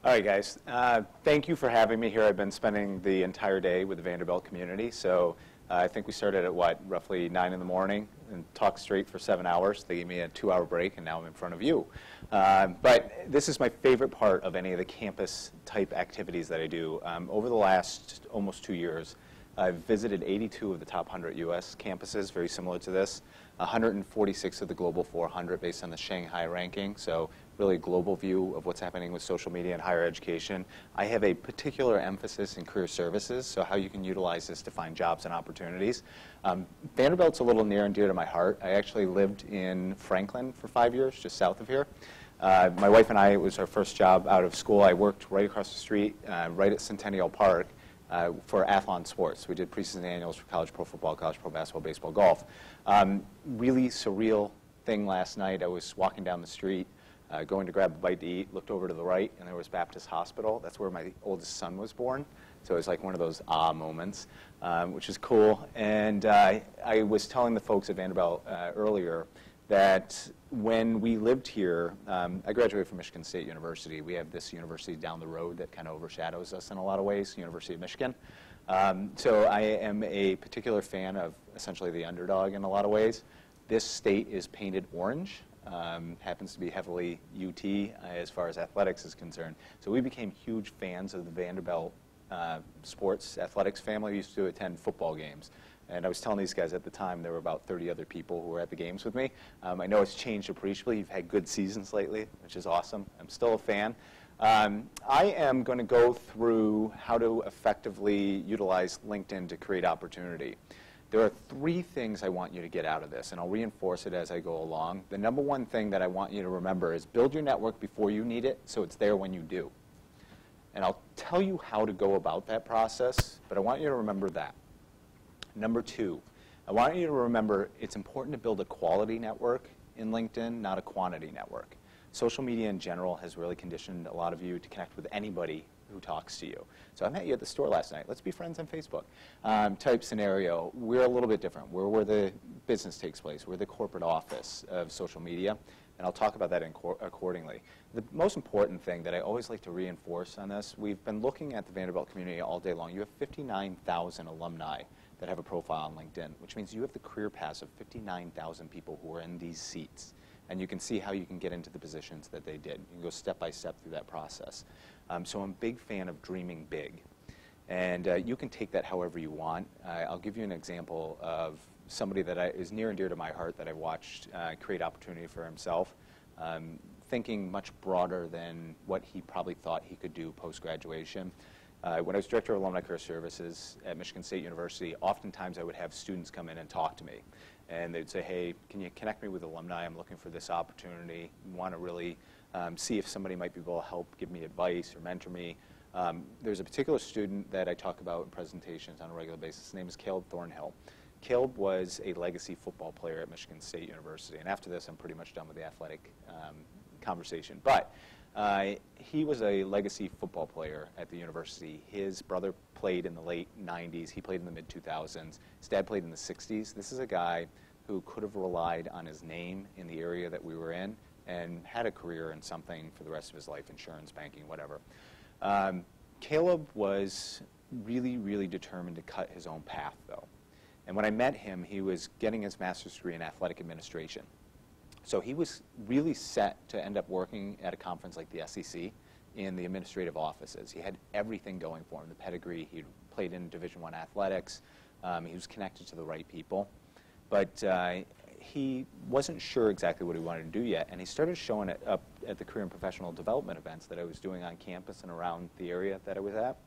All right, guys. Thank you for having me here. I've been spending the entire day with the Vanderbilt community. So I think we started at, roughly 9 in the morning and talked straight for 7 hours. They gave me a 2-hour break, and now I'm in front of you. But this is my favorite part of any of the campus-type activities that I do. Over the last almost 2 years, I've visited 82 of the top 100 U.S. campuses, very similar to this, 146 of the Global 400 based on the Shanghai ranking, so really a global view of what's happening with social media and higher education. I have a particular emphasis in career services, so how you can utilize this to find jobs and opportunities. Vanderbilt's a little near and dear to my heart. I actually lived in Franklin for 5 years, just south of here. My wife and I, it was our first job out of school. I worked right across the street, right at Centennial Park, for Athlon Sports. We did preseason annuals for college pro football, college pro basketball, baseball, golf. Really surreal thing last night. I was walking down the street, going to grab a bite to eat, looked over to the right, and there was Baptist Hospital. That's where my oldest son was born. So it was like one of those moments, which is cool. And I was telling the folks at Vanderbilt earlier that when we lived here, I graduated from Michigan State University. We have this university down the road that kind of overshadows us in a lot of ways, University of Michigan. So I am a particular fan of essentially the underdog in a lot of ways. This state is painted orange. Happens to be heavily UT as far as athletics is concerned. So we became huge fans of the Vanderbilt sports athletics family. We used to attend football games. And I was telling these guys at the time, there were about 30 other people who were at the games with me. I know it's changed appreciably. You've had good seasons lately, which is awesome. I'm still a fan. I am going to go through how to effectively utilize LinkedIn to create opportunity. There are 3 things I want you to get out of this, and I'll reinforce it as I go along. The number one thing that I want you to remember is build your network before you need it, so it's there when you do. And I'll tell you how to go about that process, but I want you to remember that. Number 2, I want you to remember it's important to build a quality network in LinkedIn, not a quantity network. Social media in general has really conditioned a lot of you to connect with anybody who talks to you. So I met you at the store last night. Let's be friends on Facebook. Type scenario. We're a little bit different. We're where the business takes place. We're the corporate office of social media, and I'll talk about that accordingly. The most important thing that I always like to reinforce on this, we've been looking at the Vanderbilt community all day long. You have 59,000 alumni that have a profile on LinkedIn, which means you have the career paths of 59,000 people who are in these seats. And you can see how you can get into the positions that they did. You can go step by step through that process. So I'm a big fan of dreaming big. And you can take that however you want. I'll give you an example of somebody that is near and dear to my heart that I watched create opportunity for himself, thinking much broader than what he probably thought he could do post-graduation. When I was director of Alumni Career Services at Michigan State University, oftentimes I would have students come in and talk to me. And they'd say, hey, can you connect me with alumni? I'm looking for this opportunity. I want to really see if somebody might be able to help give me advice or mentor me. There's a particular student that I talk about in presentations on a regular basis. His name is Caleb Thornhill. Caleb was a legacy football player at Michigan State University. And after this, I'm pretty much done with the athletic conversation. But he was a legacy football player at the university. His brother played in the late 90s. He played in the mid-2000s. His dad played in the 60s. This is a guy who could have relied on his name in the area that we were in and had a career in something for the rest of his life, insurance, banking, whatever. Caleb was really, really determined to cut his own path, though. And when I met him, he was getting his master's degree in athletic administration. So he was really set to end up working at a conference like the SEC in the administrative offices. He had everything going for him, the pedigree. He played in Division I athletics. He was connected to the right people. But he wasn't sure exactly what he wanted to do yet, and he started showing it up at the career and professional development events that I was doing on campus and around the area that I was at.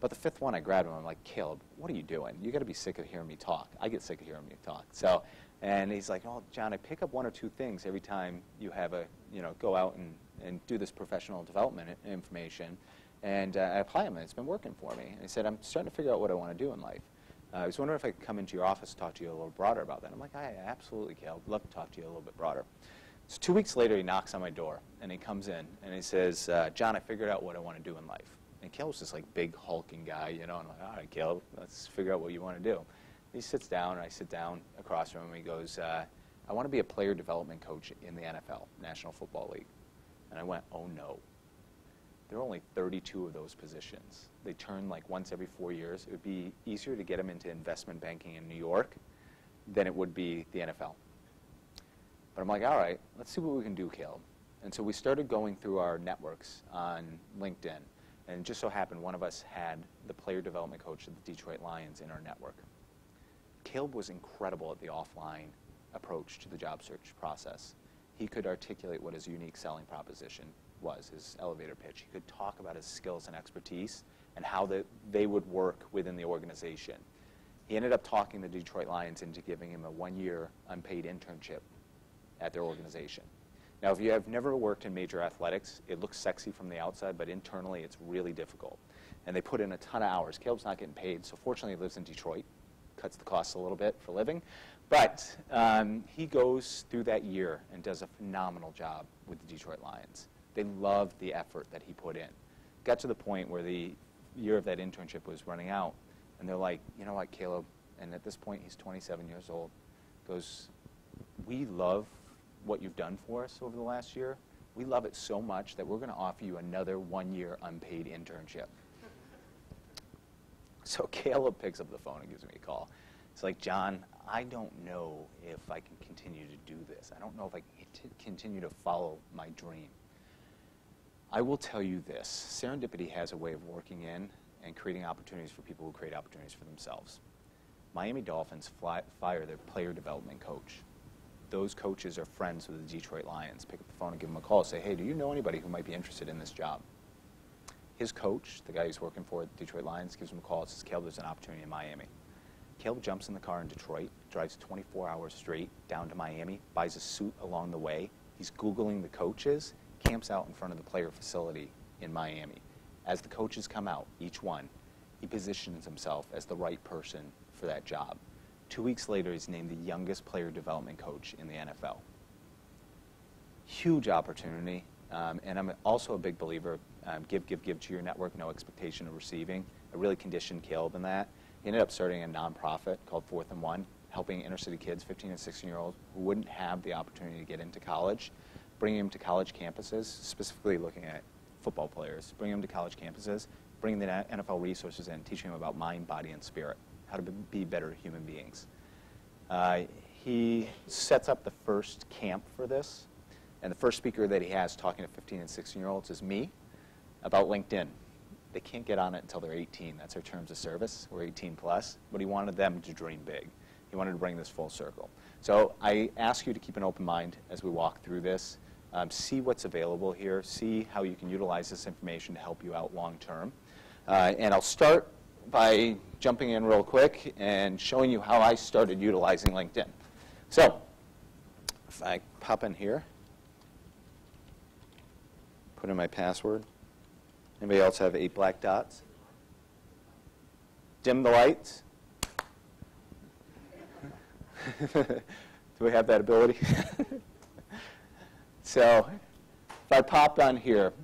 But the 5th one, I grabbed him. I'm like, Caleb, what are you doing? You got to be sick of hearing me talk. I get sick of hearing me talk. So, and he's like, oh, John, I pick up 1 or 2 things every time you have a, go out and do this professional development information, and I apply them, and it's been working for me. And he said, I'm starting to figure out what I want to do in life. I was wondering if I could come into your office and talk to you a little broader about that. I'm like, absolutely, Caleb. I'd love to talk to you a little bit broader. So 2 weeks later, he knocks on my door, and he comes in, and he says, John, I figured out what I want to do in life. And Caleb's this big hulking guy, and I'm like, all right, Caleb, let's figure out what you want to do. He sits down, and I sit down across from him, and he goes, I want to be a player development coach in the NFL, National Football League. And I went, oh no. there are only 32 of those positions. They turn like once every 4 years. It would be easier to get him into investment banking in New York than it would be the NFL. But I'm like, all right, let's see what we can do, Caleb. And so we started going through our networks on LinkedIn. And it just so happened one of us had the player development coach of the Detroit Lions in our network. Caleb was incredible at the offline approach to the job search process. He could articulate what his unique selling proposition was, his elevator pitch. He could talk about his skills and expertise and how they would work within the organization. He ended up talking the Detroit Lions into giving him a 1-year unpaid internship at their organization. Now, if you have never worked in major athletics, it looks sexy from the outside, but internally it's really difficult. And they put in a ton of hours. Caleb's not getting paid, so fortunately he lives in Detroit. Cuts the costs a little bit for living. But he goes through that year and does a phenomenal job with the Detroit Lions. They loved the effort that he put in. Got to the point where the year of that internship was running out, and they're like, you know what, Caleb, and at this point he's 27 years old, goes, we love what you've done for us over the last year. We love it so much that we're going to offer you another 1-year unpaid internship. So Caleb picks up the phone and gives me a call. It's like, John, I don't know if I can continue to do this. I don't know if I can continue to follow my dream. I will tell you this. Serendipity has a way of working in and creating opportunities for people who create opportunities for themselves. Miami Dolphins fire their player development coach. Those coaches are friends with the Detroit Lions. Pick up the phone and give them a call. Say, hey, do you know anybody who might be interested in this job? His coach, the guy he's working for at the Detroit Lions, gives him a call and says, Caleb, there's an opportunity in Miami. Caleb jumps in the car in Detroit, drives 24 hours straight down to Miami, buys a suit along the way. He's Googling the coaches, camps out in front of the player facility in Miami. As the coaches come out, each one, he positions himself as the right person for that job. 2 weeks later, he's named the youngest player development coach in the NFL. Huge opportunity, and I'm also a big believer, give to your network, no expectation of receiving. I really conditioned Caleb in that. He ended up starting a nonprofit called 4th and 1, helping inner city kids, 15 and 16-year-olds, who wouldn't have the opportunity to get into college, bringing them to college campuses, specifically looking at football players, bringing them to college campuses, bringing the NFL resources in, teaching them about mind, body, and spirit, how to be better human beings. He sets up the first camp for this, and the first speaker that he has talking to 15 and 16-year-olds is me about LinkedIn. They can't get on it until they're 18. That's our terms of service. We're 18 plus, but he wanted them to dream big. He wanted to bring this full circle. So I ask you to keep an open mind as we walk through this. See what's available here. See how you can utilize this information to help you out long term. And I'll start by jumping in real quick and showing you how I started utilizing LinkedIn. So if I pop in here, put in my password. Anybody else have 8 black dots? Dim the lights. Do we have that ability? So if I pop on here,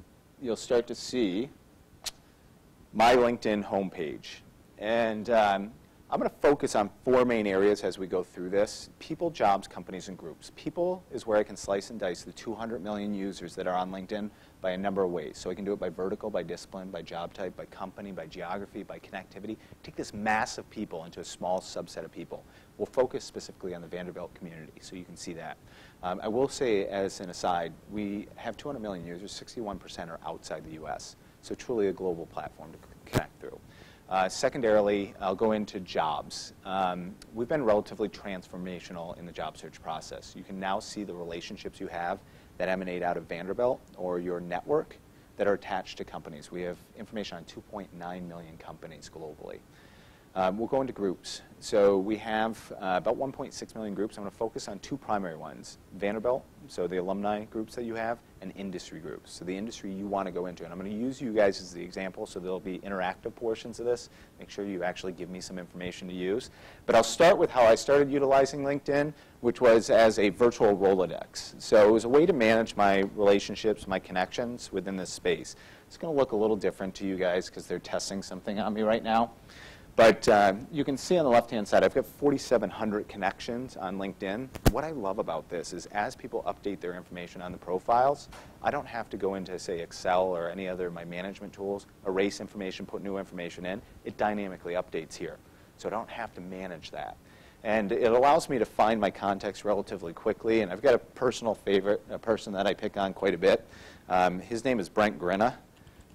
you'll start to see my LinkedIn homepage. And I'm going to focus on 4 main areas as we go through this. People, jobs, companies, and groups. People is where I can slice and dice the 200 million users that are on LinkedIn by a number of ways. So I can do it by vertical, by discipline, by job type, by company, by geography, by connectivity. Take this mass of people into a small subset of people. We'll focus specifically on the Vanderbilt community, so you can see that. I will say, as an aside, we have 200 million users. 61% are outside the U.S., so truly a global platform to connect through. Secondarily, I'll go into jobs. We've been relatively transformational in the job search process. You can now see the relationships you have that emanate out of Vanderbilt or your network that are attached to companies. We have information on 2.9 million companies globally. We'll go into groups. So we have about 1.6 million groups. I'm going to focus on 2 primary ones. Vanderbilt, so the alumni groups that you have, and industry groups, so the industry you want to go into. And I'm going to use you guys as the example, so there'll be interactive portions of this. Make sure you actually give me some information to use. But I'll start with how I started utilizing LinkedIn, which was as a virtual Rolodex. So it was a way to manage my relationships, my connections within this space. It's going to look a little different to you guys because they're testing something on me right now. But you can see on the left-hand side, I've got 4,700 connections on LinkedIn. What I love about this is as people update their information on the profiles, I don't have to go into, say, Excel or any other of my management tools, erase information, put new information in. It dynamically updates here. So I don't have to manage that. And it allows me to find my contacts relatively quickly. And I've got a personal favorite, a person that I pick on quite a bit. His name is Brent Grinna.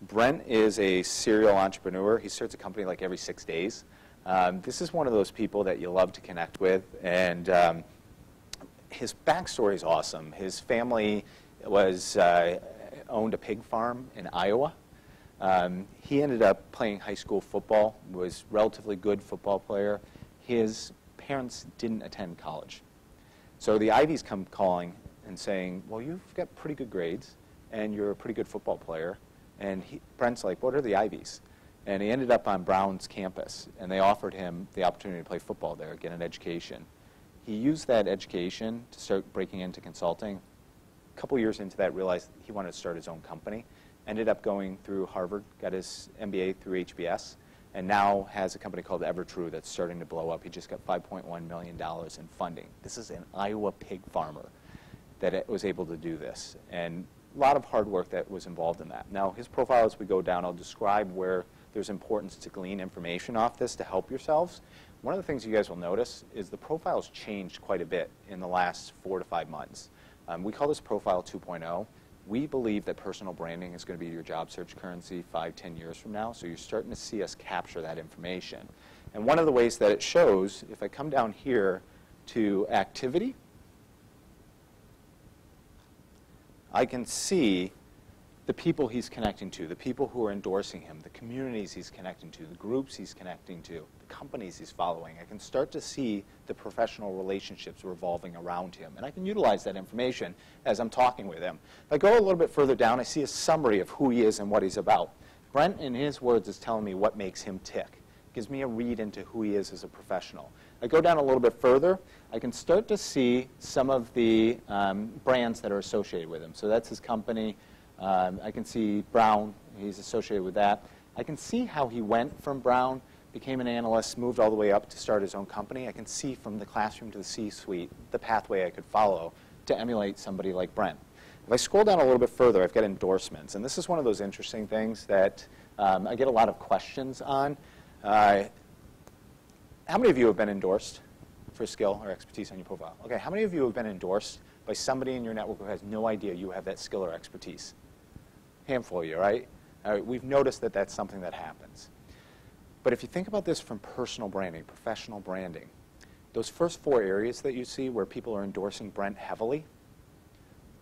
Brent is a serial entrepreneur. He starts a company like every 6 days. This is one of those people that you love to connect with. And his backstory is awesome. His family owned a pig farm in Iowa. He ended up playing high school football, was a relatively good football player. His parents didn't attend college. So the Ivies come calling and saying, well, you've got pretty good grades, and you're a pretty good football player. And Brent's like, what are the Ivies? And he ended up on Brown's campus, and they offered him the opportunity to play football there, get an education. He used that education to start breaking into consulting. A couple years into that, realized he wanted to start his own company. Ended up going through Harvard, got his MBA through HBS, and now has a company called EverTrue that's starting to blow up. He just got $5.1 million in funding. This is an Iowa pig farmer that was able to do this. And a lot of hard work that was involved in that. Now, his profile, as we go down, I'll describe where there's importance to glean information off this to help yourselves. One of the things you guys will notice is the profile's changed quite a bit in the last 4 to 5 months. We call this Profile 2.0. We believe that personal branding is going to be your job search currency 5, 10 years from now, so you're starting to see us capture that information. And one of the ways that it shows, if I come down here to activity, I can see the people he's connecting to, the people who are endorsing him, the communities he's connecting to, the groups he's connecting to, the companies he's following. I can start to see the professional relationships revolving around him. And I can utilize that information as I'm talking with him. If I go a little bit further down, I see a summary of who he is and what he's about. Brent, in his words, is telling me what makes him tick. Gives me a read into who he is as a professional. I go down a little bit further, I can start to see some of the brands that are associated with him. So that's his company. I can see Brown, he's associated with that. I can see how he went from Brown, became an analyst, moved all the way up to start his own company. I can see from the classroom to the C-suite the pathway I could follow to emulate somebody like Brent. If I scroll down a little bit further, I've got endorsements. And this is one of those interesting things that I get a lot of questions on. How many of you have been endorsed for skill or expertise on your profile? Okay, how many of you have been endorsed by somebody in your network who has no idea you have that skill or expertise? Handful of you, right? We've noticed that that's something that happens. But if you think about this from personal branding, professional branding, those first 4 areas that you see where people are endorsing Brent heavily,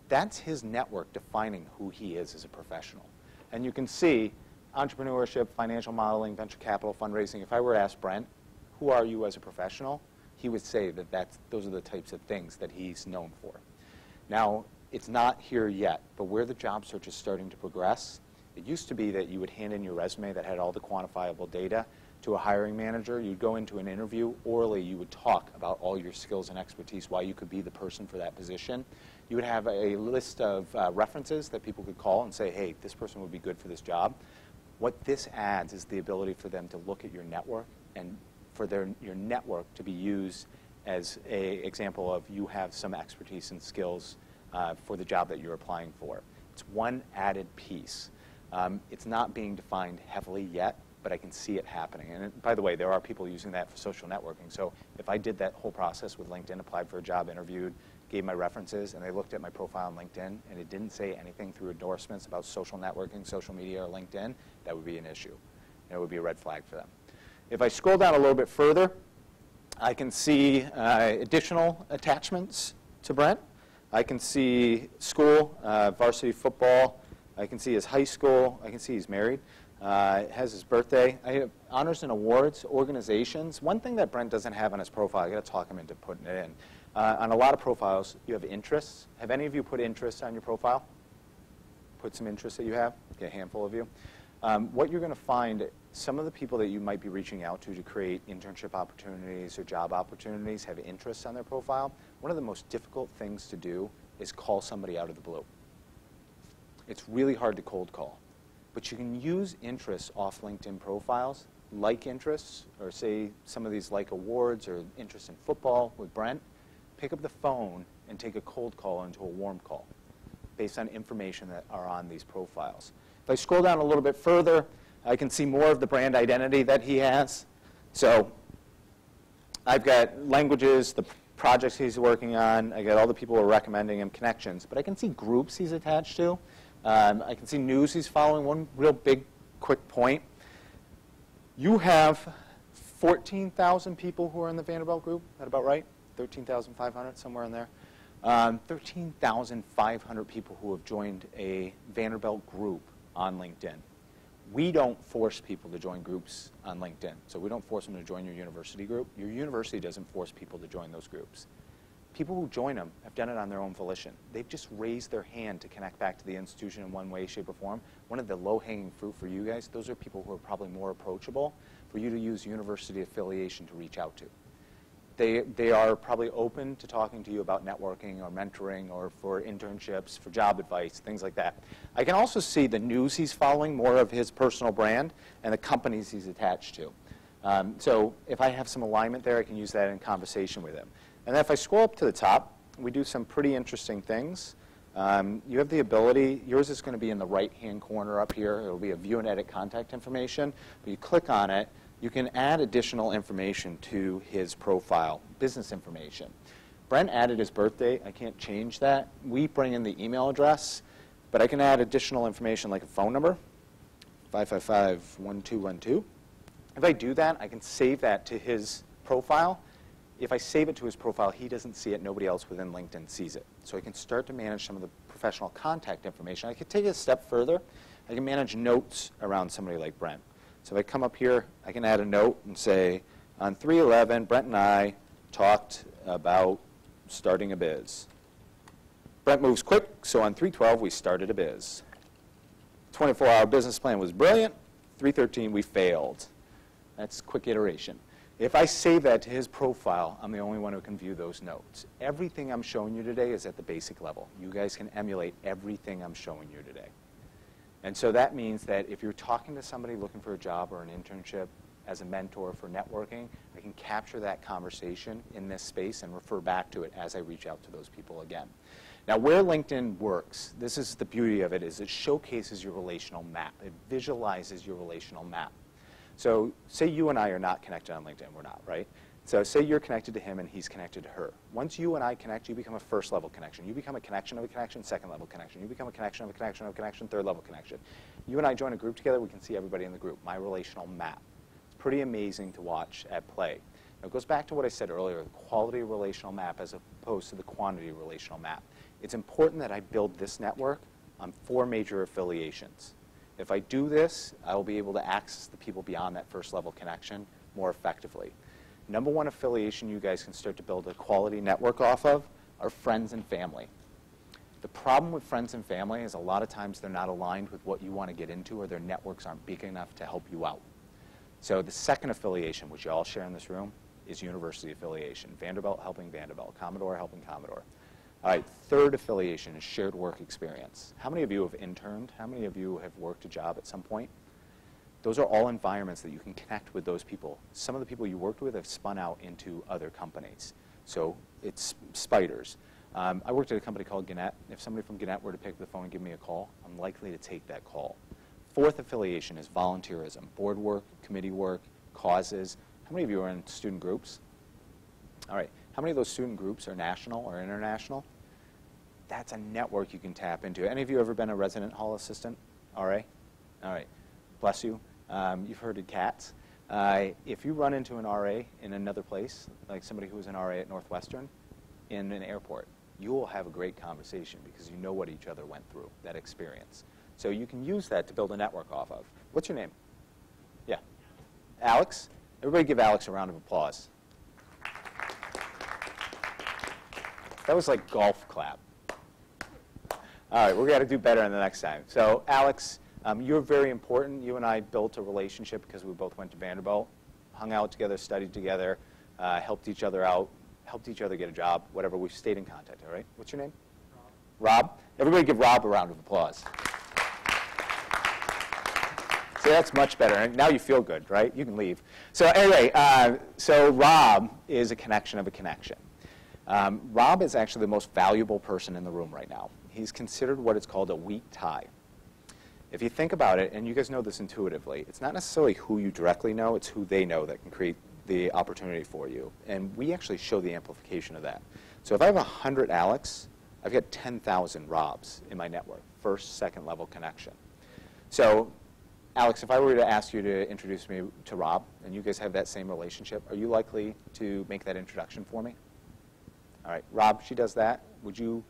that's his network defining who he is as a professional. And you can see entrepreneurship, financial modeling, venture capital, fundraising. If I were to ask Brent, who are you as a professional? He would say that those are the types of things that he's known for. Now, it's not here yet, but where the job search is starting to progress, it used to be that you would hand in your resume that had all the quantifiable data to a hiring manager. You'd go into an interview. Orally, you would talk about all your skills and expertise, why you could be the person for that position. You would have a list of references that people could call and say, hey, this person would be good for this job. What this adds is the ability for them to look at your network and for your network to be used as an example of you have some expertise and skills for the job that you're applying for. It's one added piece. It's not being defined heavily yet, but I can see it happening. And by the way, there are people using that for social networking. So if I did that whole process with LinkedIn, applied for a job, interviewed, gave my references, and they looked at my profile on LinkedIn, and it didn't say anything through endorsements about social networking, social media, or LinkedIn, that would be an issue. And it would be a red flag for them. If I scroll down a little bit further, I can see additional attachments to Brent. I can see school, varsity football. I can see his high school. I can see he's married. Has his birthday. I have honors and awards, organizations. One thing that Brent doesn't have on his profile, I got to talk him into putting it in. On a lot of profiles, you have interests. Have any of you put interests on your profile? Put some interests that you have? Okay, a handful of you. What you're going to find, some of the people that you might be reaching out to create internship opportunities or job opportunities have interests on their profile. One of the most difficult things to do is call somebody out of the blue. It's really hard to cold call. But you can use interests off LinkedIn profiles like interests, or say some of these like awards or interest in football with Brent, pick up the phone and take a cold call into a warm call based on information that are on these profiles. If I scroll down a little bit further, I can see more of the brand identity that he has. So I've got languages, the projects he's working on, I got all the people who are recommending him, connections, but I can see groups he's attached to. I can see news he's following. One real big, quick point. You have 14,000 people who are in the Vanderbilt group. Is that about right? 13,500, somewhere in there. 13,500 people who have joined a Vanderbilt group on LinkedIn. We don't force people to join groups on LinkedIn. So we don't force them to join your university group. Your university doesn't force people to join those groups. People who join them have done it on their own volition. They've just raised their hand to connect back to the institution in one way, shape, or form. One of the low-hanging fruit for you guys, those are people who are probably more approachable for you to use university affiliation to reach out to. They are probably open to talking to you about networking or mentoring or for internships, for job advice, things like that. I can also see the news he's following, more of his personal brand, and the companies he's attached to. So if I have some alignment there, I can use that in conversation with him. And then if I scroll up to the top, we do some pretty interesting things. You have the ability, yours is going to be in the right-hand corner up here. It will be a view and edit contact information. But you click on it, you can add additional information to his profile, business information. Brent added his birthday. I can't change that. We bring in the email address, but I can add additional information like a phone number, 555-1212. If I do that, I can save that to his profile. If I save it to his profile, he doesn't see it. Nobody else within LinkedIn sees it. So I can start to manage some of the professional contact information. I could take it a step further. I can manage notes around somebody like Brent. So if I come up here, I can add a note and say, on 3/11, Brent and I talked about starting a biz. Brent moves quick, so on 3/12, we started a biz. 24-hour business plan was brilliant. 3/13, we failed. That's quick iteration. If I save that to his profile, I'm the only one who can view those notes. Everything I'm showing you today is at the basic level. You guys can emulate everything I'm showing you today. And so that means that if you're talking to somebody looking for a job or an internship as a mentor for networking, I can capture that conversation in this space and refer back to it as I reach out to those people again. Now, where LinkedIn works, this is the beauty of it, is it showcases your relational map. It visualizes your relational map. So say you and I are not connected on LinkedIn. We're not, right? So say you're connected to him and he's connected to her. Once you and I connect, you become a first-level connection. You become a connection of a connection, second-level connection. You become a connection of a connection of a connection, third-level connection. You and I join a group together, we can see everybody in the group, my relational map. It's pretty amazing to watch at play. Now, it goes back to what I said earlier, the quality relational map as opposed to the quantity relational map. It's important that I build this network on 4 major affiliations. If I do this, I will be able to access the people beyond that first-level connection more effectively. Number 1 affiliation you guys can start to build a quality network off of are friends and family. The problem with friends and family is a lot of times they're not aligned with what you want to get into or their networks aren't big enough to help you out. So the second affiliation, which you all share in this room, is university affiliation. Vanderbilt helping Vanderbilt, Commodore helping Commodore. All right, third affiliation is shared work experience. How many of you have interned? How many of you have worked a job at some point? Those are all environments that you can connect with those people. Some of the people you worked with have spun out into other companies. So it's spiders. I worked at a company called Gannett. If somebody from Gannett were to pick up the phone and give me a call, I'm likely to take that call. Fourth affiliation is volunteerism, board work, committee work, causes. How many of you are in student groups? All right. How many of those student groups are national or international? That's a network you can tap into. Any of you ever been a resident hall assistant? RA? All right. Bless you. You've heard of CATS. If you run into an RA in another place, like somebody who was an RA at Northwestern, in an airport, you will have a great conversation because you know what each other went through, that experience. So you can use that to build a network off of. What's your name? Yeah. Alex? Everybody give Alex a round of applause. That was like golf clap. All right, we're going to do better in the next time. So Alex, you're very important. You and I built a relationship because we both went to Vanderbilt, hung out together, studied together, helped each other out, helped each other get a job, whatever. We've stayed in contact, all right? What's your name? Rob. Rob? Everybody give Rob a round of applause. So that's much better. Now you feel good, right? You can leave. So anyway, so Rob is a connection of a connection. Rob is actually the most valuable person in the room right now. He's considered what is called a weak tie. If you think about it, and you guys know this intuitively, it's not necessarily who you directly know, it's who they know that can create the opportunity for you. And we actually show the amplification of that. So if I have 100 Alex, I've got 10,000 Robs in my network, first, second level connection. So Alex, if I were to ask you to introduce me to Rob, and you guys have that same relationship, are you likely to make that introduction for me? All right, Rob, she does that. Would you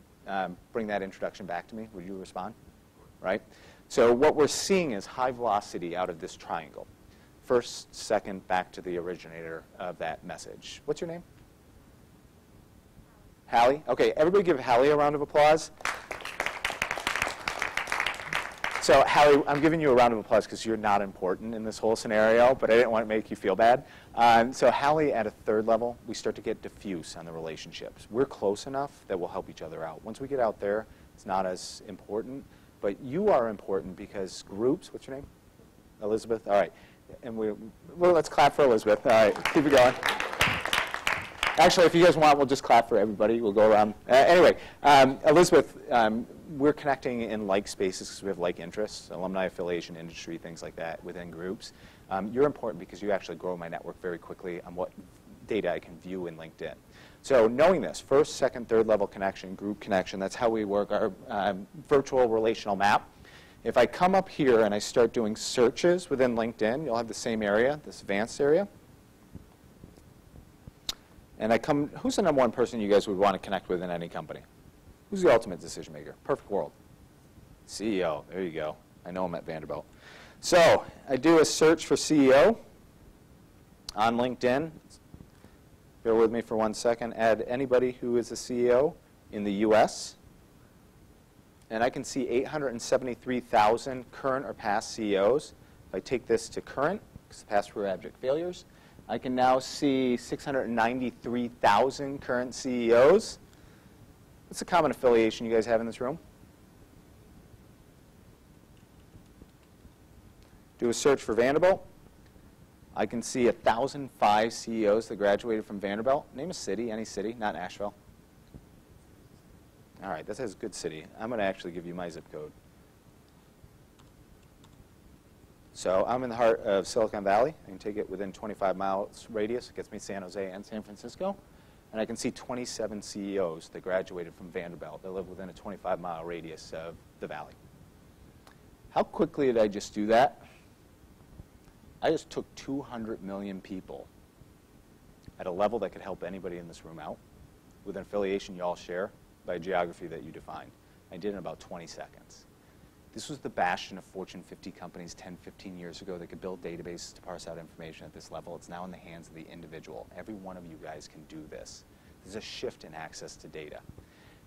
bring that introduction back to me? Would you respond? Right? So what we're seeing is high velocity out of this triangle. First, second, back to the originator of that message. What's your name? Hallie? Okay, everybody give Hallie a round of applause. So Hallie, I'm giving you a round of applause because you're not important in this whole scenario, but I didn't want to make you feel bad. So Hallie, at a third level, we start to get diffuse on the relationships. We're close enough that we'll help each other out. Once we get out there, it's not as important, but you are important because groups, what's your name? Elizabeth? All right. And well, let's clap for Elizabeth. All right, keep it going. Actually, if you guys want, we'll just clap for everybody. We'll go around. Anyway, Elizabeth, we're connecting in like spaces because we have like interests, alumni affiliation, industry, things like that within groups. You're important because you actually grow my network very quickly on what data I can view in LinkedIn. So knowing this, first, second, third level connection, group connection, that's how we work our virtual relational map. If I come up here and I start doing searches within LinkedIn, you'll have the same area, this advanced area. And I come, who's the #1 person you guys would want to connect with in any company? Who's the ultimate decision maker? Perfect world. CEO, there you go. I know him at Vanderbilt. So I do a search for CEO on LinkedIn. Bear with me for 1 second. Add anybody who is a CEO in the US. And I can see 873,000 current or past CEOs. If I take this to current, because past were abject failures, I can now see 693,000 current CEOs. What's the common affiliation you guys have in this room? Do a search for Vanderbilt. I can see 1,005 CEOs that graduated from Vanderbilt. Name a city, any city, not Nashville. All right, that says good city. I'm going to actually give you my zip code. So I'm in the heart of Silicon Valley. I can take it within 25 miles radius. It gets me San Jose and San Francisco. And I can see 27 CEOs that graduated from Vanderbilt that live within a 25-mile radius of the valley. How quickly did I just do that? I just took 200 million people at a level that could help anybody in this room out with an affiliation you all share by geography that you define. I did it in about 20 seconds. This was the bastion of Fortune 50 companies 10, 15 years ago that could build databases to parse out information at this level. It's now in the hands of the individual. Every one of you guys can do this. There's a shift in access to data.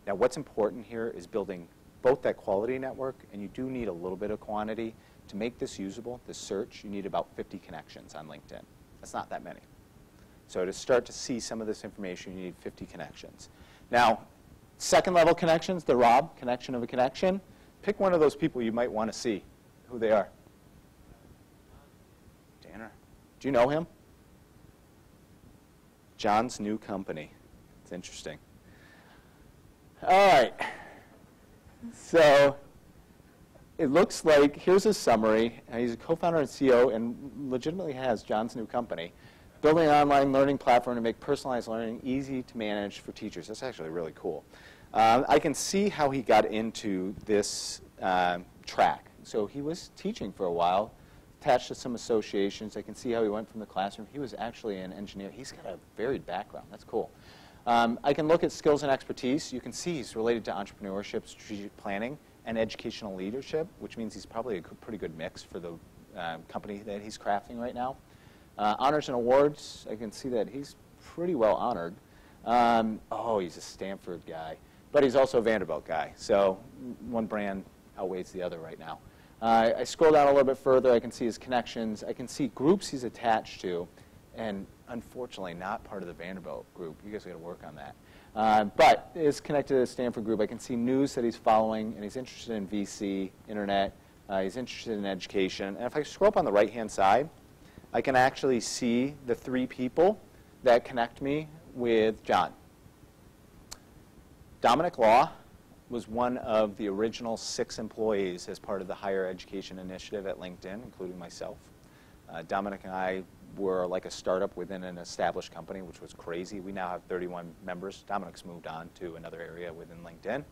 Now, what's important here is building both that quality network, and you do need a little bit of quantity. To make this usable, this search, you need about 50 connections on LinkedIn. That's not that many. So to start to see some of this information, you need 50 connections. Now, second level connections, the Rob, connection of a connection. Pick one of those people you might want to see, who they are. Danner. Do you know him? John's new company. It's interesting. All right. So it looks like, here's his summary. He's a co-founder and CEO and legitimately has John's new company. Building an online learning platform to make personalized learning easy to manage for teachers. That's actually really cool. I can see how he got into this track. So he was teaching for a while, attached to some associations. I can see how he went from the classroom. He was actually an engineer. He's got a varied background. That's cool. I can look at skills and expertise. You can see he's related to entrepreneurship, strategic planning, and educational leadership, which means he's probably a pretty good mix for the company that he's crafting right now. Honors and awards, I can see that he's pretty well honored. Oh, he's a Stanford guy. But he's also a Vanderbilt guy. So one brand outweighs the other right now. I scroll down a little bit further. I can see his connections. I can see groups he's attached to. And unfortunately, not part of the Vanderbilt group. You guys got to work on that. But is connected to the Stanford group. I can see news that he's following, and he's interested in VC, internet, He's interested in education. And if I scroll up on the right-hand side, I can actually see the 3 people that connect me with John. Dominic Law was one of the original 6 employees as part of the higher education initiative at LinkedIn, including myself. Dominic and I were like a startup within an established company, which was crazy. We now have 31 members. Dominic's moved on to another area within LinkedIn.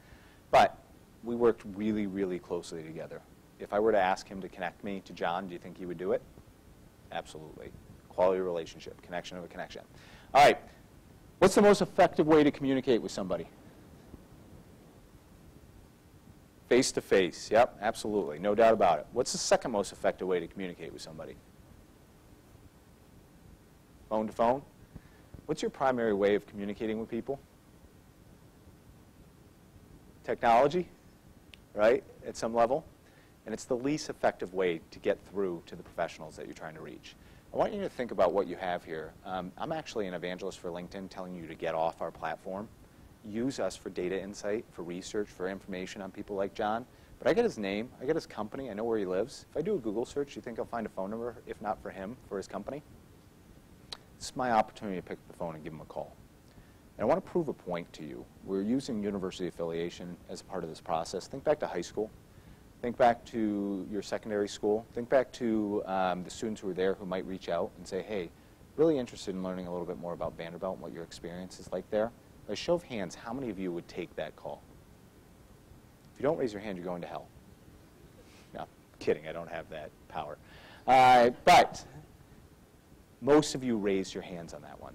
But we worked really, really closely together. If I were to ask him to connect me to John, do you think he would do it? Absolutely. Quality relationship, connection of a connection. All right. What's the most effective way to communicate with somebody? Face-to-face. Yep, absolutely. No doubt about it. What's the second most effective way to communicate with somebody? Phone to phone. What's your primary way of communicating with people? Technology, right, at some level. And it's the least effective way to get through to the professionals that you're trying to reach. I want you to think about what you have here. I'm actually an evangelist for LinkedIn telling you to get off our platform. Use us for data insight, for research, for information on people like John. But I get his name, I get his company, I know where he lives. If I do a Google search, you think I'll find a phone number, if not for him, for his company? This is my opportunity to pick up the phone and give him a call. And I want to prove a point to you. We're using university affiliation as a part of this process. Think back to high school. Think back to your secondary school. Think back to the students who were there who might reach out and say, hey, really interested in learning a little bit more about Vanderbilt and what your experience is like there. By show of hands, how many of you would take that call? If you don't raise your hand, you're going to hell. No, kidding, I don't have that power. But most of you raised your hands on that one.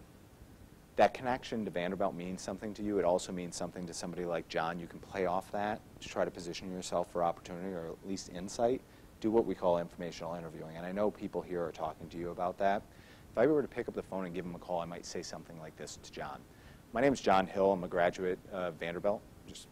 That connection to Vanderbilt means something to you. It also means something to somebody like John. You can play off that to try to position yourself for opportunity or at least insight. Do what we call informational interviewing. And I know people here are talking to you about that. If I were to pick up the phone and give him a call, I might say something like this to John. My name is John Hill. I'm a graduate of Vanderbilt. Just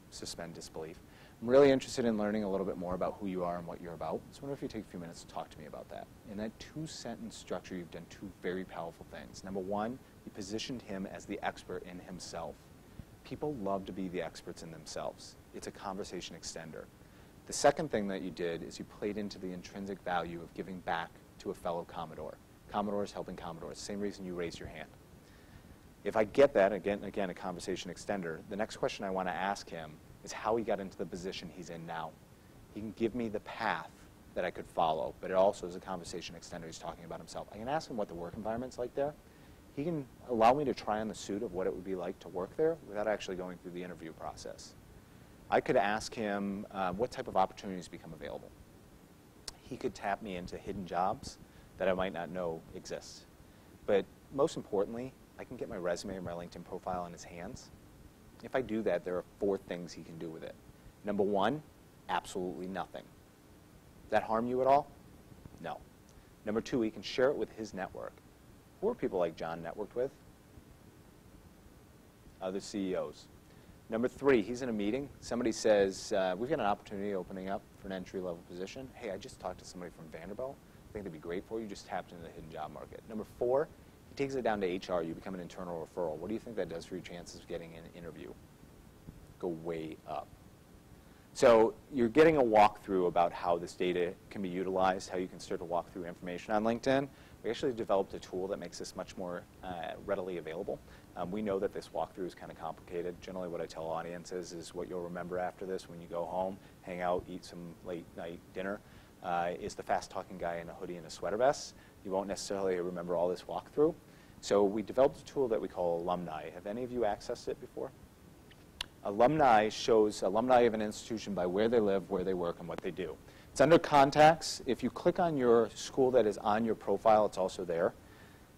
suspend disbelief. I'm really interested in learning a little bit more about who you are and what you're about. So I wonder if you take a few minutes to talk to me about that. In that 2-sentence structure, you've done 2 very powerful things. Number 1, you positioned him as the expert in himself. People love to be the experts in themselves. It's a conversation extender. The second thing that you did is you played into the intrinsic value of giving back to a fellow Commodore. Commodores helping Commodores, same reason you raised your hand. If I get that, again, a conversation extender, the next question I want to ask him is how he got into the position he's in now. He can give me the path that I could follow, but it also is a conversation extender. He's talking about himself. I can ask him what the work environment's like there. He can allow me to try on the suit of what it would be like to work there without actually going through the interview process. I could ask him what type of opportunities become available. He could tap me into hidden jobs that I might not know exist. But most importantly, I can get my resume and my LinkedIn profile in his hands. If I do that, there are 4 things he can do with it. Number 1, absolutely nothing. Does that harm you at all? No. Number 2, he can share it with his network. Who are people like John networked with? Other CEOs. Number 3, he's in a meeting. Somebody says, we've got an opportunity opening up for an entry-level position. Hey, I just talked to somebody from Vanderbilt. I think that'd be great for you. You just tapped into the hidden job market. Number 4, he takes it down to HR. You become an internal referral. What do you think that does for your chances of getting an interview? Go way up. So you're getting a walkthrough about how this data can be utilized, how you can start to walk through information on LinkedIn. We actually developed a tool that makes this much more readily available. We know that this walkthrough is kind of complicated. Generally what I tell audiences is what you'll remember after this when you go home, hang out, eat some late night dinner, is the fast-talking guy in a hoodie and a sweater vest. You won't necessarily remember all this walkthrough. So we developed a tool that we call Alumni. Have any of you accessed it before? Alumni shows alumni of an institution by where they live, where they work, and what they do. It's under contacts. If you click on your school that is on your profile, it's also there.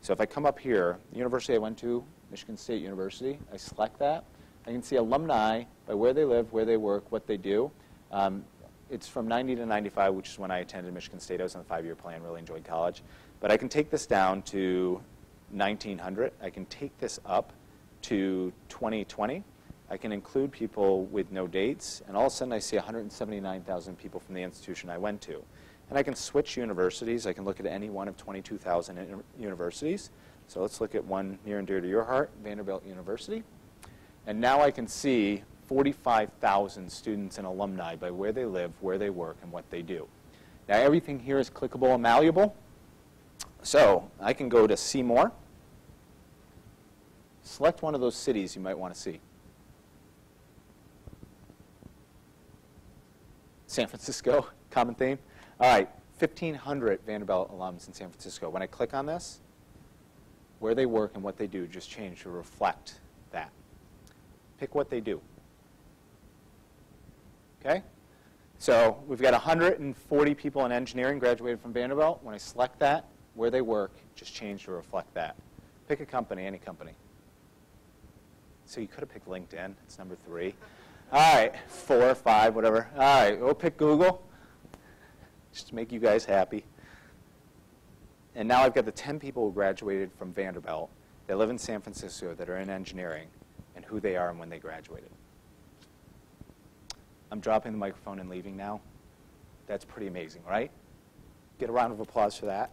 So if I come up here, the university I went to, Michigan State University, I select that. I can see alumni by where they live, where they work, what they do. It's from 90 to 95, which is when I attended Michigan State. I was on the 5-year plan, really enjoyed college. But I can take this down to 1900. I can take this up to 2020. I can include people with no dates, and all of a sudden I see 179,000 people from the institution I went to. And I can switch universities. I can look at any one of 22,000 universities. So let's look at one near and dear to your heart, Vanderbilt University. And now I can see 45,000 students and alumni by where they live, where they work, and what they do. Now, everything here is clickable and malleable. So I can go to See More, select one of those cities you might want to see. San Francisco, common theme. All right, 1,500 Vanderbilt alums in San Francisco. When I click on this, where they work and what they do just changed to reflect that. Pick what they do. Okay? So we've got 140 people in engineering graduated from Vanderbilt. When I select that, where they work just changed to reflect that. Pick a company, any company. So you could have picked LinkedIn. It's number 3. All right, 4 or 5, whatever. All right, go pick Google, just to make you guys happy. And now I've got the 10 people who graduated from Vanderbilt that live in San Francisco that are in engineering and who they are and when they graduated. I'm dropping the microphone and leaving now. That's pretty amazing, right? Get a round of applause for that.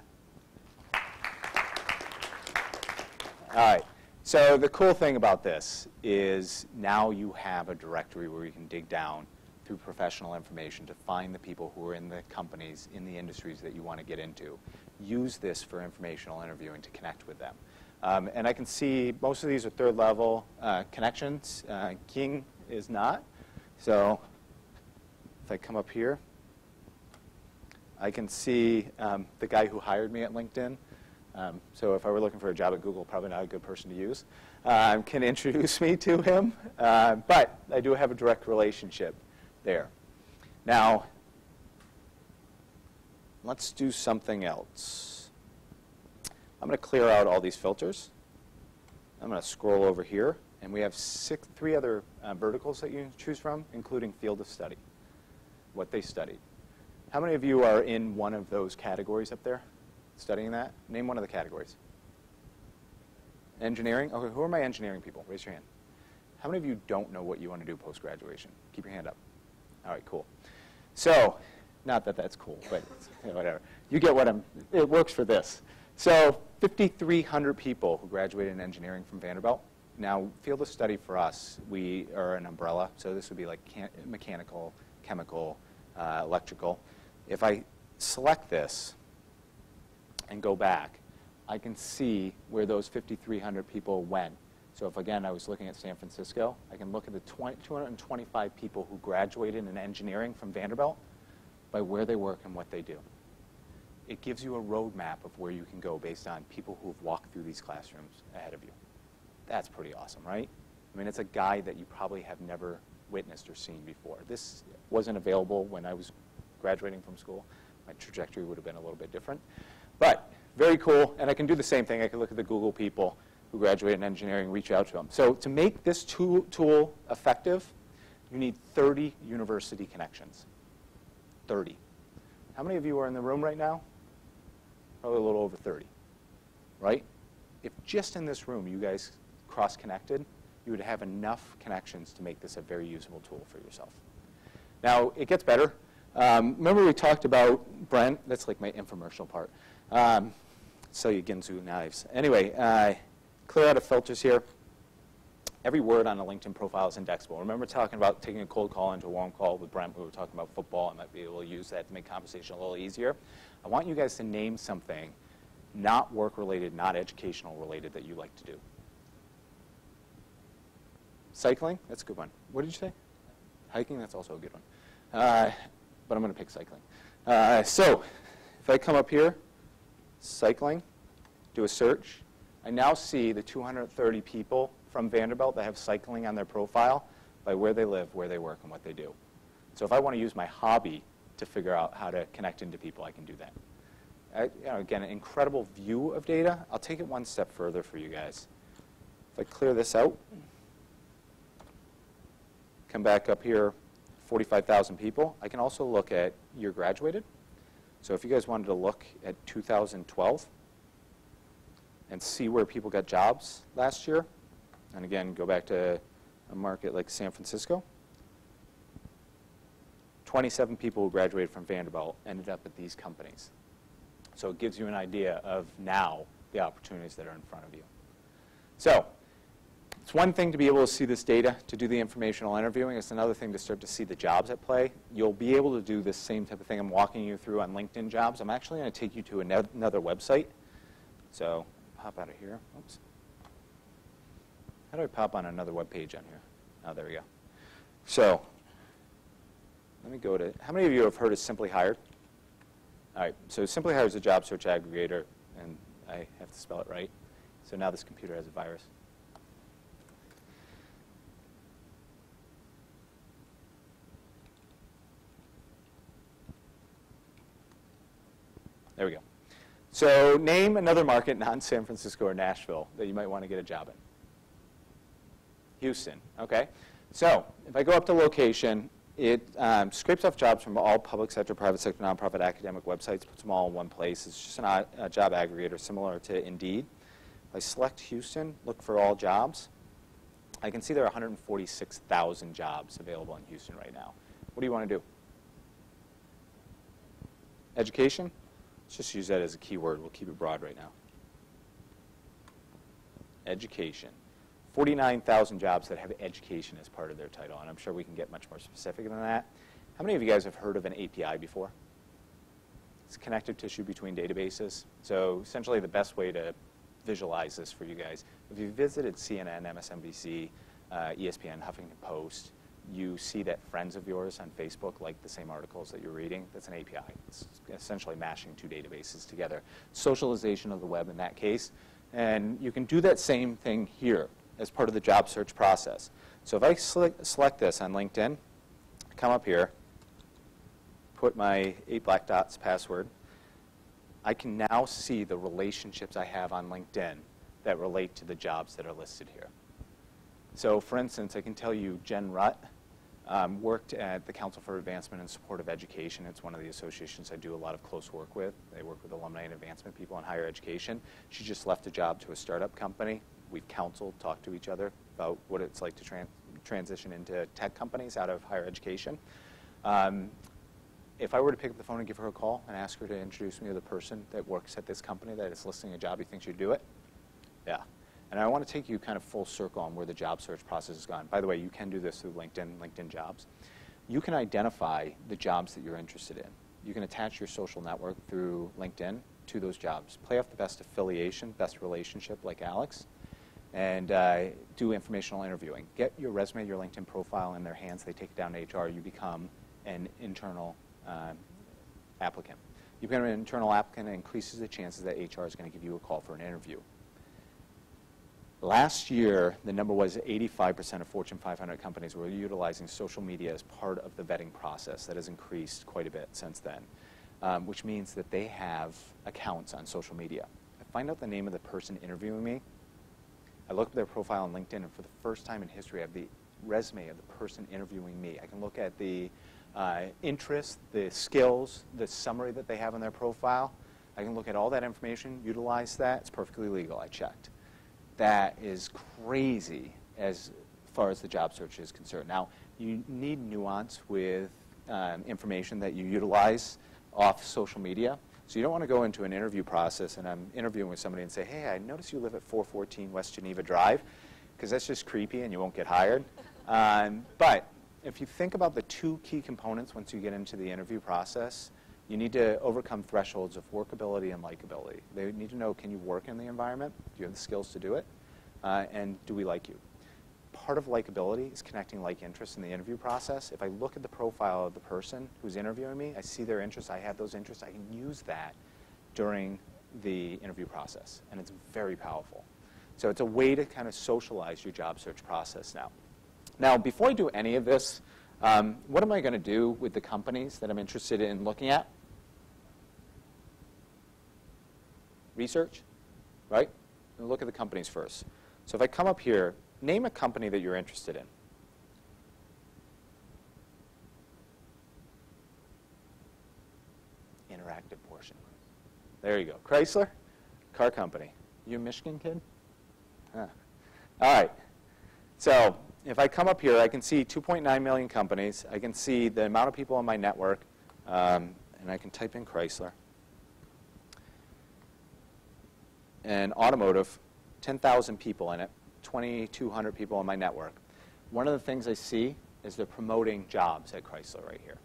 All right. So the cool thing about this is now you have a directory where you can dig down through professional information to find the people who are in the companies, in the industries that you want to get into. Use this for informational interviewing to connect with them. And I can see most of these are third level connections. King is not. So if I come up here, I can see the guy who hired me at LinkedIn. So if I were looking for a job at Google, probably not a good person to use. Can introduce me to him. But I do have a direct relationship there. Now, let's do something else. I'm going to clear out all these filters. I'm going to scroll over here. And we have 3 other verticals that you can choose from, including field of study, what they studied. How many of you are in one of those categories up there? Studying that? Name one of the categories. Engineering? Okay, who are my engineering people? Raise your hand. How many of you don't know what you want to do post-graduation? Keep your hand up. All right, cool. So, not that that's cool, but whatever. You get what it works for this. So, 5,300 people who graduated in engineering from Vanderbilt. Now, field of study for us, we are an umbrella. So this would be like mechanical, chemical, electrical. If I select this and go back, I can see where those 5,300 people went. So if, again, I was looking at San Francisco, I can look at the 225 people who graduated in engineering from Vanderbilt by where they work and what they do. It gives you a roadmap of where you can go based on people who have walked through these classrooms ahead of you. That's pretty awesome, right? I mean, it's a guide that you probably have never witnessed or seen before. This wasn't available when I was graduating from school. My trajectory would have been a little bit different. But very cool, and I can do the same thing. I can look at the Google people who graduate in engineering, reach out to them. So to make this tool effective, you need 30 university connections. 30. How many of you are in the room right now? Probably a little over 30, right? If just in this room you guys cross-connected, you would have enough connections to make this a very usable tool for yourself. Now, it gets better. Remember we talked about Brent? That's like my infomercial part. Sell you Ginsu knives. Anyway, clear out of filters here. Every word on a LinkedIn profile is indexable. Remember talking about taking a cold call into a warm call with Brent? We were talking about football. I might be able to use that to make conversation a little easier. I want you guys to name something not work-related, not educational-related that you like to do. Cycling? That's a good one. What did you say? Hiking? That's also a good one. But I'm going to pick cycling. So if I come up here, cycling, do a search, I now see the 230 people from Vanderbilt that have cycling on their profile by where they live, where they work, and what they do. So if I want to use my hobby to figure out how to connect into people, I can do that. Again, an incredible view of data. I'll take it one step further for you guys. If I clear this out, come back up here, 45,000 people. I can also look at year graduated. So if you guys wanted to look at 2012 and see where people got jobs last year, and again, go back to a market like San Francisco, 27 people who graduated from Vanderbilt ended up at these companies. So it gives you an idea of now the opportunities that are in front of you. So It's one thing to be able to see this data to do the informational interviewing. It's another thing to start to see the jobs at play. You'll be able to do this same type of thing I'm walking you through on LinkedIn jobs. I'm actually going to take you to another website. So pop out of here. Oops. How do I pop on another web page on here? Oh, there we go. So let me go to, how many of you have heard of Simply Hired? All right, so Simply Hired is a job search aggregator, and I have to spell it right. So now this computer has a virus. There we go. So name another market, not San Francisco or Nashville, that you might want to get a job in. Houston, okay. So if I go up to location, it scrapes off jobs from all public sector, private sector, nonprofit, academic websites, puts them all in one place. It's just a job aggregator similar to Indeed. If I select Houston, look for all jobs, I can see there are 146,000 jobs available in Houston right now. What do you want to do? Education? Let's just use that as a keyword. We'll keep it broad right now. Education. 49,000 jobs that have education as part of their title, and I'm sure we can get much more specific than that. How many of you guys have heard of an API before? It's connective tissue between databases. So essentially the best way to visualize this for you guys, if you visited CNN, MSNBC, ESPN, Huffington Post, you see that friends of yours on Facebook like the same articles that you're reading. That's an API. It's essentially mashing two databases together. Socialization of the web in that case. And you can do that same thing here as part of the job search process. So if I select this on LinkedIn, come up here, put my 8 black dots password, I can now see the relationships I have on LinkedIn that relate to the jobs that are listed here. So for instance, I can tell you Jen Rutt worked at the Council for Advancement and Support of Education. It's one of the associations I do a lot of close work with. They work with alumni and advancement people in higher education. She just left a job to a startup company. We've counseled, talked to each other about what it's like to transition into tech companies out of higher education. If I were to pick up the phone and give her a call and ask her to introduce me to the person that works at this company that is listing a job, you think she'd do it? Yeah. And I want to take you kind of full circle on where the job search process has gone. By the way, you can do this through LinkedIn Jobs. You can identify the jobs that you're interested in. You can attach your social network through LinkedIn to those jobs. Play off the best affiliation, best relationship like Alex, and do informational interviewing. Get your resume, your LinkedIn profile in their hands. They take it down to HR. You become an internal applicant. You become an internal applicant, and it increases the chances that HR is going to give you a call for an interview. Last year, the number was 85% of Fortune 500 companies were utilizing social media as part of the vetting process. That has increased quite a bit since then, which means that they have accounts on social media. I find out the name of the person interviewing me. I look at their profile on LinkedIn, and for the first time in history, I have the resume of the person interviewing me. I can look at the interests, the skills, the summary that they have on their profile. I can look at all that information, utilize that. It's perfectly legal. I checked. That is crazy as far as the job search is concerned. Now, you need nuance with information that you utilize off social media. So you don't want to go into an interview process and I'm interviewing with somebody and say, hey, I noticed you live at 414 West Geneva Drive, because that's just creepy and you won't get hired. But if you think about the two key components once you get into the interview process, you need to overcome thresholds of workability and likability. They need to know, can you work in the environment? Do you have the skills to do it? And do we like you? Part of likability is connecting like interests in the interview process. If I look at the profile of the person who's interviewing me, I see their interests, I have those interests, I can use that during the interview process. And it's very powerful. So it's a way to kind of socialize your job search process now. Now, before I do any of this, what am I going to do with the companies that I'm interested in looking at? Research, right? And look at the companies first. So if I come up here, name a company that you're interested in. Interactive portion. There you go. Chrysler, car company. You a Michigan kid? Huh. All right. So if I come up here, I can see 2.9 million companies. I can see the amount of people on my network, and I can type in Chrysler. And automotive, 10,000 people in it. 2,200 people in my network. One of the things I see is they're promoting jobs at Chrysler right here.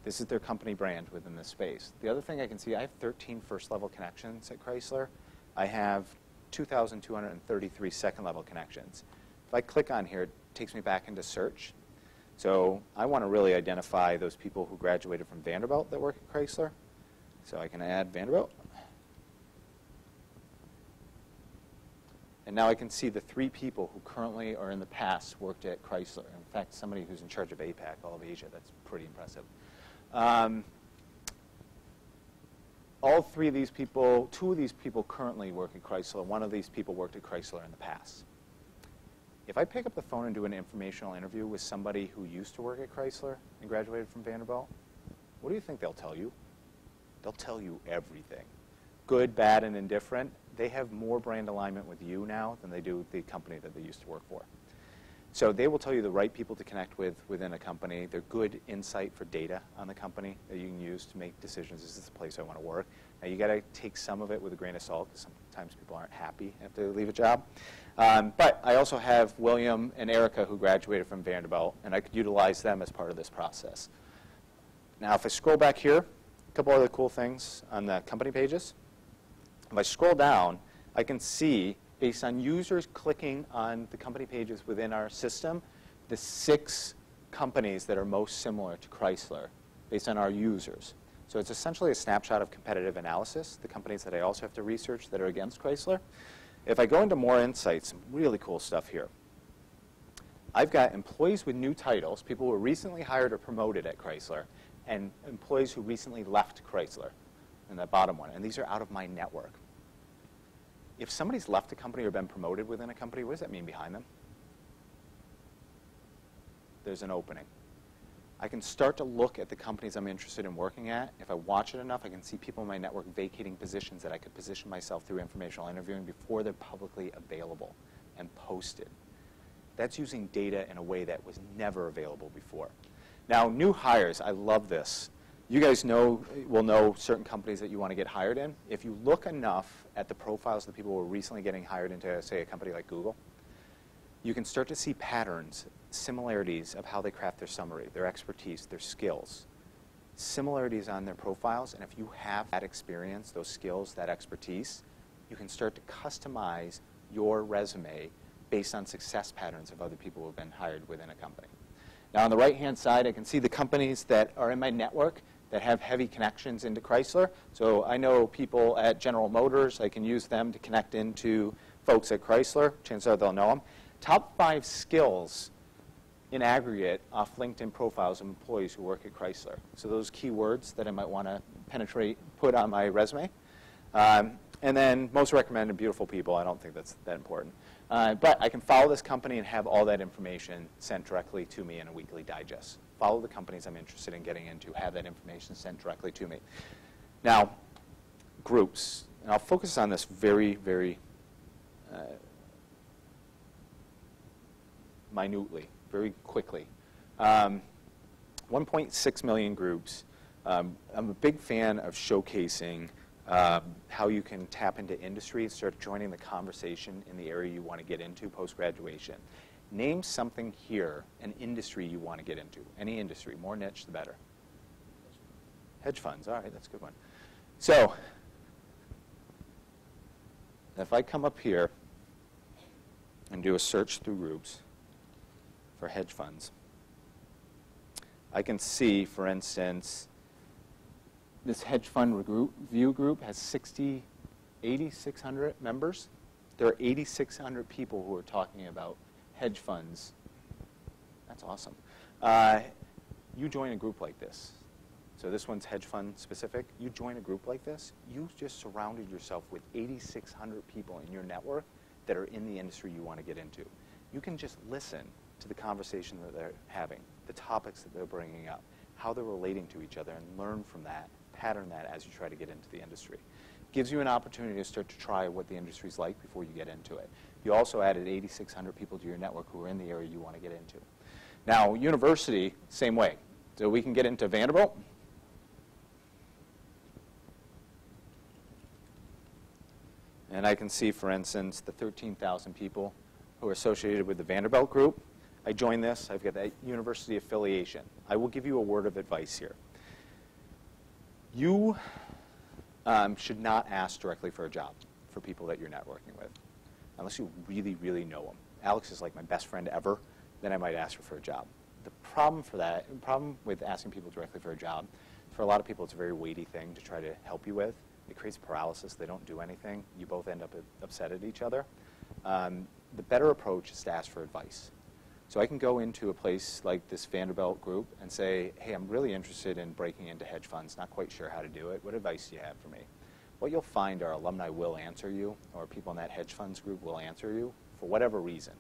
This is their company brand within this space. The other thing I can see, I have 13 first-level connections at Chrysler. I have 2,233 second-level connections. If I click on here, it takes me back into search. So I want to really identify those people who graduated from Vanderbilt that work at Chrysler. So I can add Vanderbilt. And now I can see the 3 people who currently or in the past worked at Chrysler. In fact, somebody who's in charge of APAC, all of Asia. That's pretty impressive. All 3 of these people, 2 of these people currently work at Chrysler. 1 of these people worked at Chrysler in the past. If I pick up the phone and do an informational interview with somebody who used to work at Chrysler and graduated from Vanderbilt, what do you think they'll tell you? They'll tell you everything. Good, bad, and indifferent. They have more brand alignment with you now than they do with the company that they used to work for. So they will tell you the right people to connect with within a company. They're good insight for data on the company that you can use to make decisions. Is this the place I want to work? Now, you got to take some of it with a grain of salt, because sometimes people aren't happy after they leave a job. But I also have William and Erica who graduated from Vanderbilt, and I could utilize them as part of this process. Now, if I scroll back here, a couple other cool things on the company pages. If I scroll down, I can see, based on users clicking on the company pages within our system, the 6 companies that are most similar to Chrysler based on our users. So it's essentially a snapshot of competitive analysis, the companies that I also have to research that are against Chrysler. If I go into more insights, some really cool stuff here. I've got employees with new titles, people who were recently hired or promoted at Chrysler, and employees who recently left Chrysler in that bottom one. And these are out of my network. If somebody's left a company or been promoted within a company, what does that mean behind them? There's an opening. I can start to look at the companies I'm interested in working at. If I watch it enough, I can see people in my network vacating positions that I could position myself through informational interviewing before they're publicly available and posted. That's using data in a way that was never available before. Now, new hires, I love this. You guys will know certain companies that you want to get hired in. If you look enough at the profiles of the people who are recently getting hired into, say, a company like Google, you can start to see patterns, similarities of how they craft their summary, their expertise, their skills, similarities on their profiles. And if you have that experience, those skills, that expertise, you can start to customize your resume based on success patterns of other people who have been hired within a company. Now, on the right-hand side, I can see the companies that are in my network that have heavy connections into Chrysler. So I know people at General Motors. I can use them to connect into folks at Chrysler. Chances are they'll know them. Top 5 skills in aggregate off LinkedIn profiles of employees who work at Chrysler. So those keywords that I might want to penetrate, put on my resume. And then most recommended, beautiful people. I don't think that's that important. But I can follow this company and have all that information sent directly to me in a weekly digest. Follow the companies I'm interested in getting into, have that information sent directly to me. Now, groups. And I'll focus on this very, very minutely, very quickly. 1.6 million groups. I'm a big fan of showcasing how you can tap into industry, start joining the conversation in the area you want to get into post-graduation. Name something here, an industry you want to get into. Any industry, more niche, the better. Hedge funds, all right, that's a good one. So, if I come up here and do a search through groups for hedge funds, I can see, for instance, this hedge fund review group has 8,600 members. There are 8,600 people who are talking about hedge funds. That's awesome. You join a group like this. So this one's hedge fund specific. You join a group like this, you just surrounded yourself with 8,600 people in your network that are in the industry you want to get into. You can just listen to the conversation that they're having, the topics that they're bringing up, how they're relating to each other, and learn from that, pattern that as you try to get into the industry. Gives you an opportunity to start to try what the industry's like before you get into it. You also added 8,600 people to your network who are in the area you want to get into. Now, university, same way. So we can get into Vanderbilt. And I can see, for instance, the 13,000 people who are associated with the Vanderbilt group. I joined this. I've got that university affiliation. I will give you a word of advice here. You should not ask directly for a job for people that you're networking with, unless you really, really know them. Alex is like my best friend ever, then I might ask her for a job. The problem with asking people directly for a job, for a lot of people it's a very weighty thing to try to help you with. It creates paralysis. They don't do anything. You both end up upset at each other. The better approach is to ask for advice. So I can go into a place like this Vanderbilt group and say, hey, I'm really interested in breaking into hedge funds, not quite sure how to do it. What advice do you have for me? What you'll find are alumni will answer you, or people in that hedge funds group will answer you for whatever reason.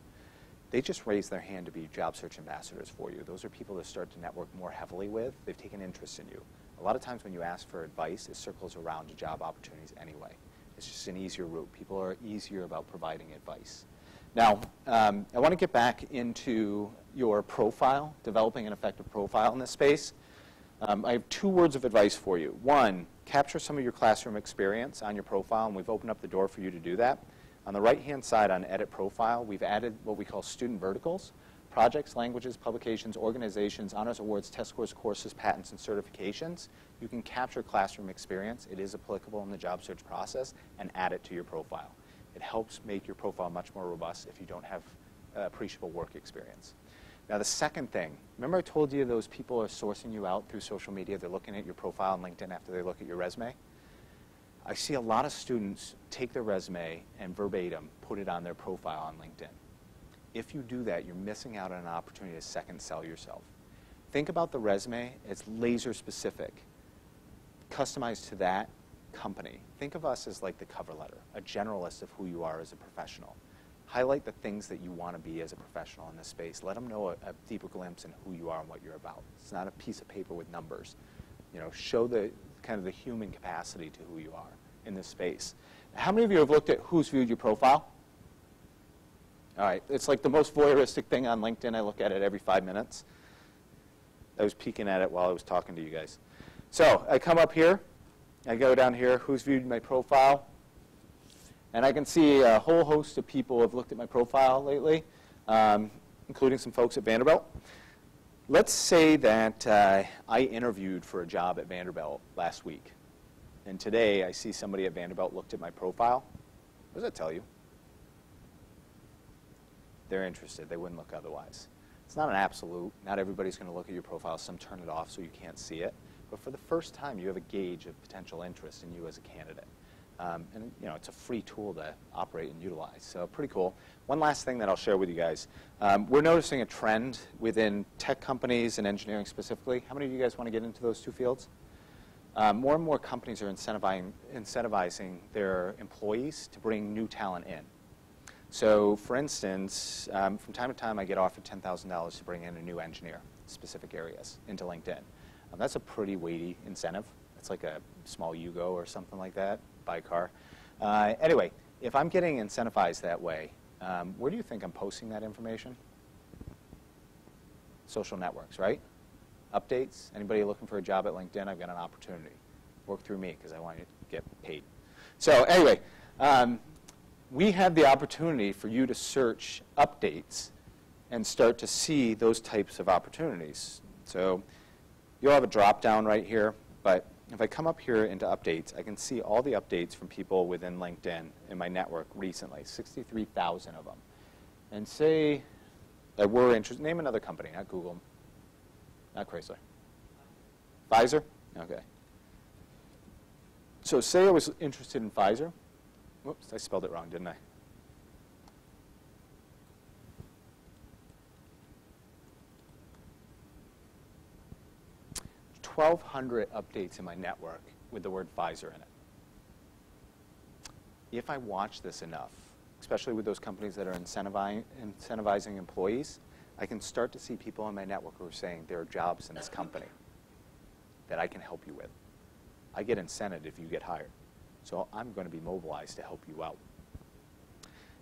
They just raise their hand to be job search ambassadors for you. Those are people that start to network more heavily with. They've taken interest in you. A lot of times when you ask for advice, it circles around to job opportunities anyway. It's just an easier route. People are easier about providing advice. Now, I want to get back into your profile, developing an effective profile in this space. I have 2 words of advice for you. 1, capture some of your classroom experience on your profile, and we've opened up the door for you to do that. On the right-hand side on Edit Profile, we've added what we call student verticals: projects, languages, publications, organizations, honors, awards, test scores, courses, patents, and certifications. You can capture classroom experience. It is applicable in the job search process, and add it to your profile. It helps make your profile much more robust if you don't have appreciable work experience. Now, the second thing, remember I told you those people are sourcing you out through social media. They're looking at your profile on LinkedIn after they look at your resume. I see a lot of students take their resume and verbatim put it on their profile on LinkedIn. If you do that, you're missing out on an opportunity to second sell yourself. Think about the resume. It's laser specific, customized to that company. Think of us as like the cover letter, a general list of who you are as a professional. Highlight the things that you want to be as a professional in this space. Let them know a deeper glimpse in who you are and what you're about. It's not a piece of paper with numbers. You know, show the kind of the human capacity to who you are in this space. How many of you have looked at who's viewed your profile? All right, it's like the most voyeuristic thing on LinkedIn. I look at it every 5 minutes. I was peeking at it while I was talking to you guys. So I come up here. I go down here, who's viewed my profile. And I can see a whole host of people have looked at my profile lately, including some folks at Vanderbilt. Let's say that I interviewed for a job at Vanderbilt last week. And today I see somebody at Vanderbilt looked at my profile. What does that tell you? They're interested. They wouldn't look otherwise. It's not an absolute. Not everybody's going to look at your profile. Some turn it off so you can't see it. But for the first time, you have a gauge of potential interest in you as a candidate. And you know, it's a free tool to operate and utilize. So pretty cool. One last thing that I'll share with you guys. We're noticing a trend within tech companies and engineering specifically. How many of you guys want to get into those 2 fields? More and more companies are incentivizing their employees to bring new talent in. So for instance, from time to time I get offered $10,000 to bring in a new engineer, specific areas, into LinkedIn. That's a pretty weighty incentive. It's like a small Yugo or something like that, buy a car. Anyway, if I'm getting incentivized that way, where do you think I'm posting that information? Social networks, right? Updates. Anybody looking for a job at LinkedIn? I've got an opportunity. Work through me because I want you to get paid. So anyway, we have the opportunity for you to search updates and start to see those types of opportunities. So you'll have a drop down right here, but if I come up here into updates, I can see all the updates from people within LinkedIn in my network recently, 63,000 of them. And say that we're interested, name another company, not Google, not Chrysler. Pfizer? Okay. So say I was interested in Pfizer. Whoops, I spelled it wrong, didn't I? 1,200 updates in my network with the word Pfizer in it. If I watch this enough, especially with those companies that are incentivizing employees, I can start to see people in my network who are saying there are jobs in this company that I can help you with. I get incented if you get hired. So I'm going to be mobilized to help you out.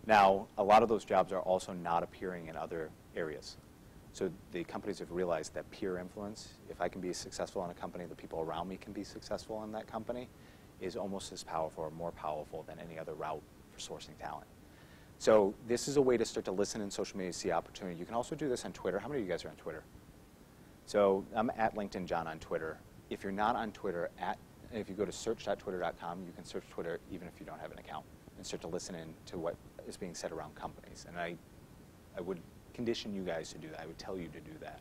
Now, a lot of those jobs are also not appearing in other areas. So the companies have realized that peer influence, if I can be successful in a company, the people around me can be successful in that company, is almost as powerful or more powerful than any other route for sourcing talent. So this is a way to start to listen in social media, see opportunity. You can also do this on Twitter. How many of you guys are on Twitter? So I'm at LinkedIn John on Twitter. If you're not on Twitter, if you go to search.twitter.com, you can search Twitter even if you don't have an account and start to listen in to what is being said around companies. And I would condition you guys to do that. I would tell you to do that.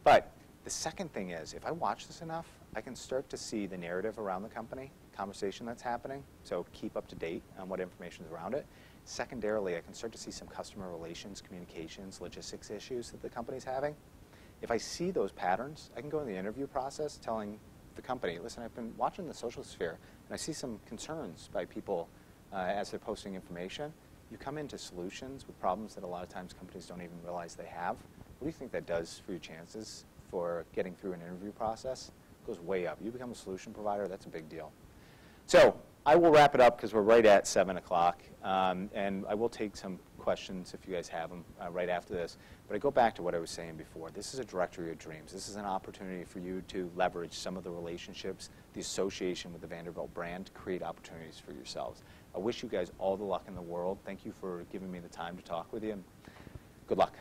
But the second thing is, if I watch this enough, I can start to see the narrative around the company, conversation that's happening, so keep up to date on what information is around it. Secondarily, I can start to see some customer relations, communications, logistics issues that the company's having. If I see those patterns, I can go in the interview process telling the company, listen, I've been watching the social sphere, and I see some concerns by people as they're posting information. You come into solutions with problems that a lot of times companies don't even realize they have. What do you think that does for your chances for getting through an interview process? It goes way up. You become a solution provider, that's a big deal. So I will wrap it up because we're right at 7 o'clock, and I will take some questions if you guys have them right after this. But I go back to what I was saying before. This is a directory of dreams. This is an opportunity for you to leverage some of the relationships, the association with the Vanderbilt brand to create opportunities for yourselves. I wish you guys all the luck in the world. Thank you for giving me the time to talk with you, and good luck.